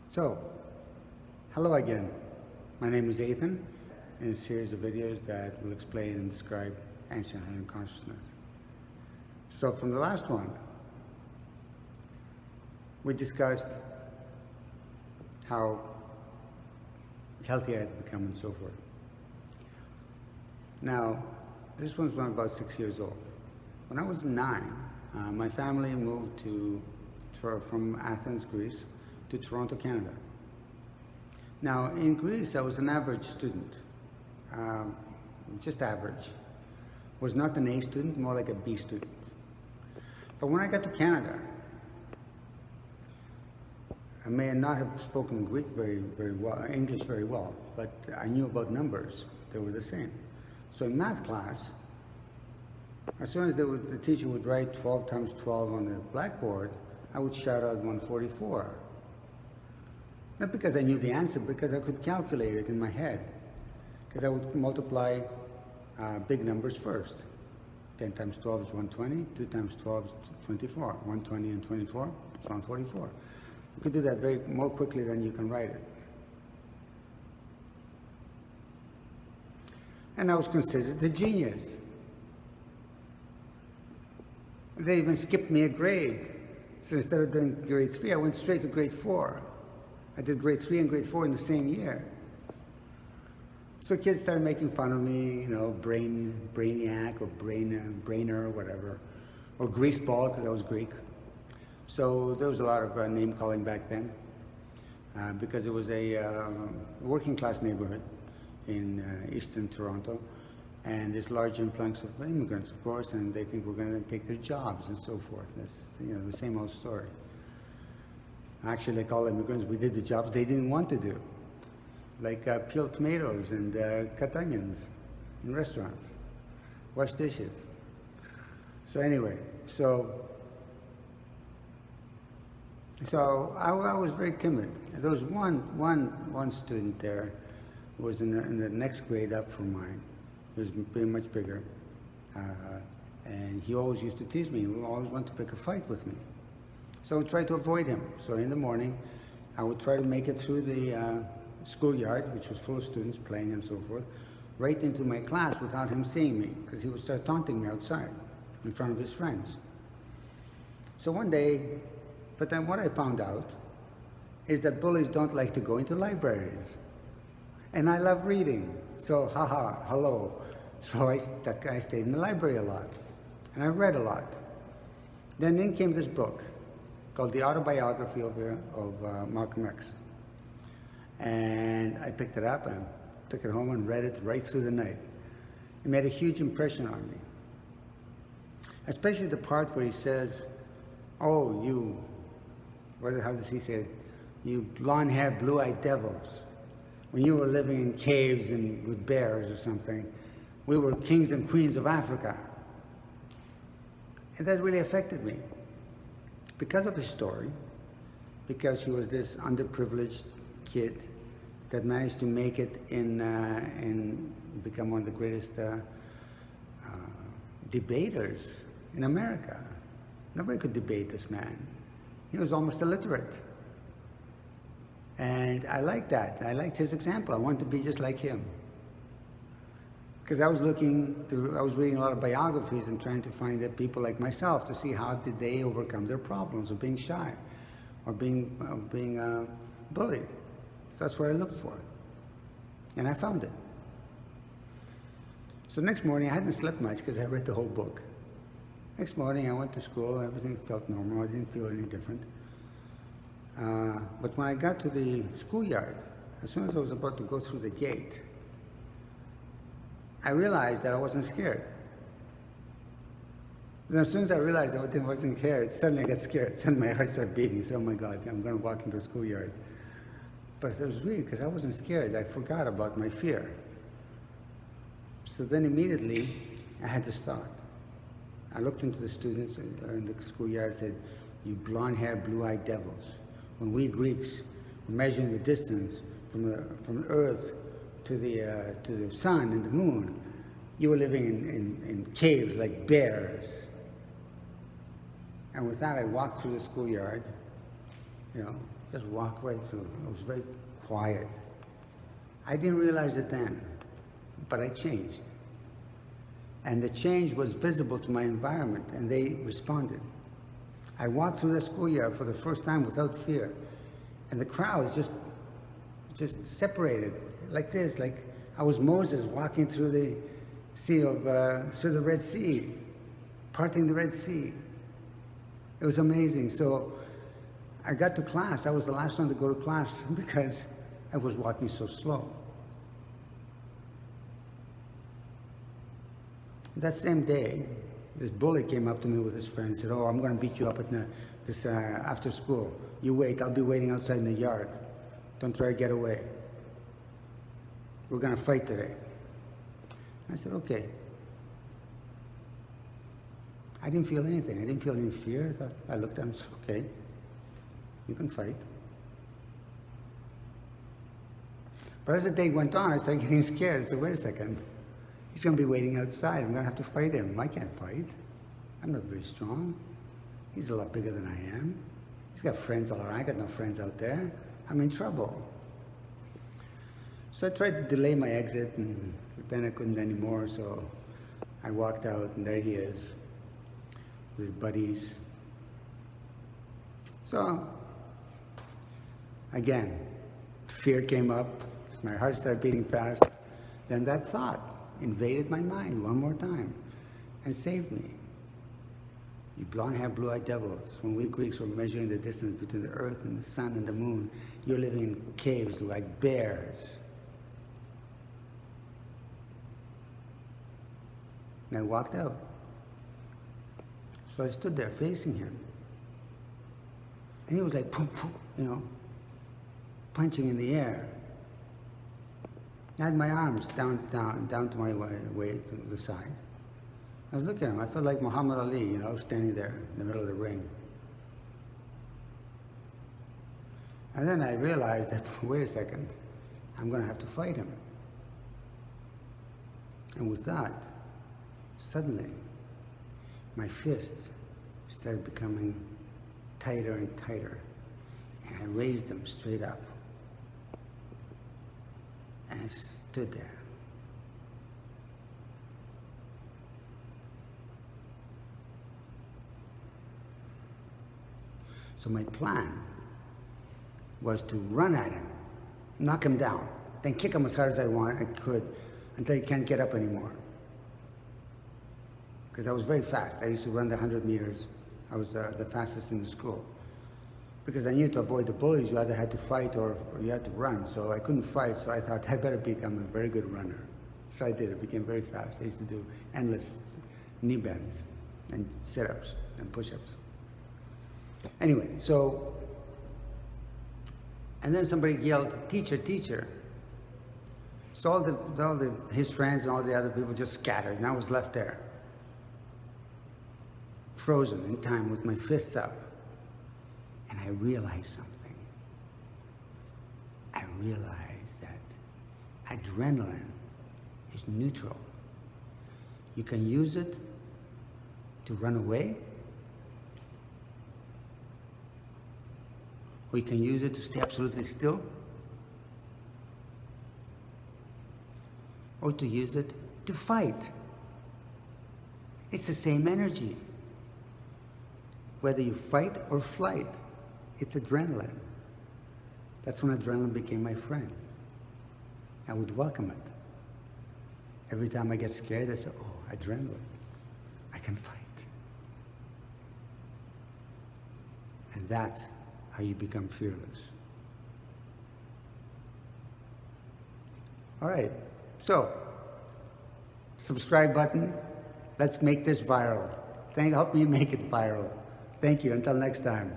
So, hello again. My name is Ethan, in a series of videos that will explain and describe ancient Hellenic consciousness. So from the last one, we discussed how healthy I had become and so forth. Now, this one's when about 6 years old. When I was 9, my family moved from Athens, Greece, to Toronto, Canada. Now, in Greece, I was an average student, just average. Was not an A student, more like a B student. But when I got to Canada, I may not have spoken Greek very well, English very well, but I knew about numbers. They were the same. So in math class, as soon as the teacher would write 12 times 12 on the blackboard, I would shout out 144. Not because I knew the answer, because I could calculate it in my head. Because I would multiply big numbers first. 10 times 12 is 120, 2 times 12 is 24. 120 and 24 is 144. You could do that more quickly than you can write it. And I was considered the genius. They even skipped me a grade. So instead of doing grade 3, I went straight to grade 4. I did grade 3 and grade 4 in the same year. So kids started making fun of me, you know, brainiac or brainer or whatever, or greaseball because I was Greek. So there was a lot of name calling back then because it was a working class neighborhood in eastern Toronto, and this large influx of immigrants, of course, and they think we're going to take their jobs and so forth. That's, you know, the same old story. Actually, like all immigrants, we did the jobs they didn't want to do, like peel tomatoes and cut onions in restaurants, wash dishes. So anyway, so I was very timid. There was one student there who was in the next grade up from mine. He was much bigger, and he always used to tease me. He always wanted to pick a fight with me. So I would try to avoid him. So in the morning, I would try to make it through the schoolyard, which was full of students playing and so forth, right into my class without him seeing me, because he would start taunting me outside in front of his friends. So one day, but then what I found out is that bullies don't like to go into libraries. And I love reading, so hello. So I stayed in the library a lot, and I read a lot. Then in came this book called The Autobiography of Malcolm X. And I picked it up and took it home and read it right through the night. It made a huge impression on me. Especially the part where he says, oh, you, how does he say it? You blonde-haired, blue-eyed devils. When you were living in caves and with bears or something, we were kings and queens of Africa. And that really affected me. Because of his story, because he was this underprivileged kid that managed to make it and become one of the greatest debaters in America. Nobody could debate this man. He was almost illiterate. And I liked that. I liked his example. I wanted to be just like him. Because I was reading a lot of biographies and trying to find people like myself to see how did they overcome their problems of being shy or being bullied. So that's what I looked for. And I found it. So next morning, I hadn't slept much because I read the whole book. Next morning, I went to school. Everything felt normal. I didn't feel any different. But when I got to the schoolyard, as soon as I was about to go through the gate, I realized that I wasn't scared. Then as soon as I realized I wasn't scared, suddenly I got scared. Suddenly my heart started beating. So, oh my God, I'm going to walk into the schoolyard. But it was weird because I wasn't scared. I forgot about my fear. So then immediately I had to start. I looked into the students in the schoolyard and said, you blonde-haired, blue-eyed devils. When we Greeks were measuring the distance from the earth to the sun and the moon, you were living in caves like bears. And with that, I walked through the schoolyard, you know, just walk right through. It was very quiet. I didn't realize it then, but I changed. And the change was visible to my environment, and they responded. I walked through the schoolyard for the first time without fear, and the crowd just separated like this, like I was Moses walking through the through the Red Sea, parting the Red Sea. It was amazing. So I got to class. I was the last one to go to class because I was walking so slow. That same day, this bully came up to me with his friend and said, "Oh, I'm going to beat you up at this after school. You wait. I'll be waiting outside in the yard. Don't try to get away. We're going to fight today." I said, "Okay." I didn't feel anything. I didn't feel any fear. I looked at him and said, "Okay, you can fight." But as the day went on, I started getting scared. I said, "Wait a second. He's going to be waiting outside. I'm going to have to fight him. I can't fight. I'm not very strong. He's a lot bigger than I am. He's got friends all around. I got no friends out there. I'm in trouble." So I tried to delay my exit, but then I couldn't anymore, so I walked out, and there he is with his buddies. So, again, fear came up. My heart started beating fast. Then that thought invaded my mind one more time and saved me. "You blonde-haired, blue-eyed devils, when we Greeks were measuring the distance between the earth and the sun and the moon, you're living in caves like bears." And I walked out. So I stood there facing him. And he was like, poof, poof, punching in the air. I had my arms down to my way to the side. I was looking at him. I felt like Muhammad Ali, standing there in the middle of the ring. And then I realized that, wait a second, I'm going to have to fight him. And with that, suddenly, my fists started becoming tighter and tighter. And I raised them straight up. And I stood there. So my plan was to run at him, knock him down, then kick him as hard as I could until he can't get up anymore. Because I was very fast. I used to run the 100 meters. I was the fastest in the school. Because I knew to avoid the bullies, you either had to fight or you had to run. So I couldn't fight, so I thought I'd better become a very good runner. So I did. I became very fast. I used to do endless knee bends and sit-ups and push-ups. Anyway, and then somebody yelled, "Teacher, teacher." So his friends and all the other people just scattered, and I was left there, frozen in time with my fists up. And I realized something. I realized that adrenaline is neutral. You can use it to run away, or you can use it to stay absolutely still, or to use it to fight. It's the same energy. Whether you fight or flight, it's adrenaline. That's when adrenaline became my friend. I would welcome it. Every time I get scared, I say, "Oh, adrenaline, I can fight." And that's how you become fearless. All right, so subscribe button. Let's make this viral. Help me make it viral. Thank you. Until next time.